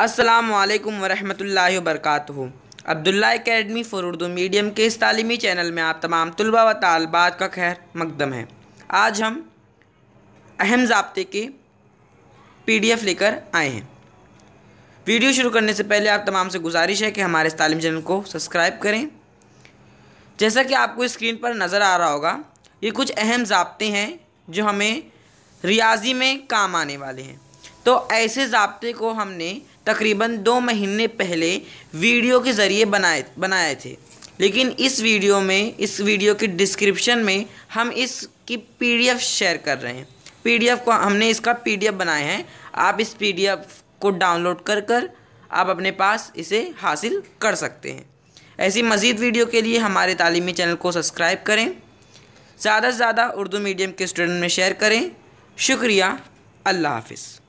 अस्सलामुअलैकुम वरहमतुल्लाहि वबरकातुहू। Abdullah academy for Urdu medium के इस तालीमी चैनल में आप तमाम तुलबा व तालबात का खैर मकदम है। आज हम अहम ज़ाब्ते के PDF लेकर आए हैं। वीडियो शुरू करने से पहले आप तमाम से गुजारिश है कि हमारे इस तालीम चैनल को सब्सक्राइब करें। जैसा कि आपको स्क्रीन पर नज़र आ रहा होगा, ये कुछ अहम ज़ाब्ते हैं जो हमें रियाजी में काम आने वाले हैं। तो ऐसे ज़ाब्ते को हमने तकरीबन 2 महीने पहले वीडियो के ज़रिए बनाए थे, लेकिन इस वीडियो की डिस्क्रिप्शन में हम इसकी PDF शेयर कर रहे हैं। PDF को हमने इसका PDF बनाए हैं। आप इस PDF को डाउनलोड कर आप अपने पास इसे हासिल कर सकते हैं। ऐसी मज़ीद वीडियो के लिए हमारे तालीमी चैनल को सब्सक्राइब करें, ज़्यादा से ज़्यादा उर्दू मीडियम के स्टूडेंट में शेयर करें। शुक्रिया। अल्लाह हाफ़िज़।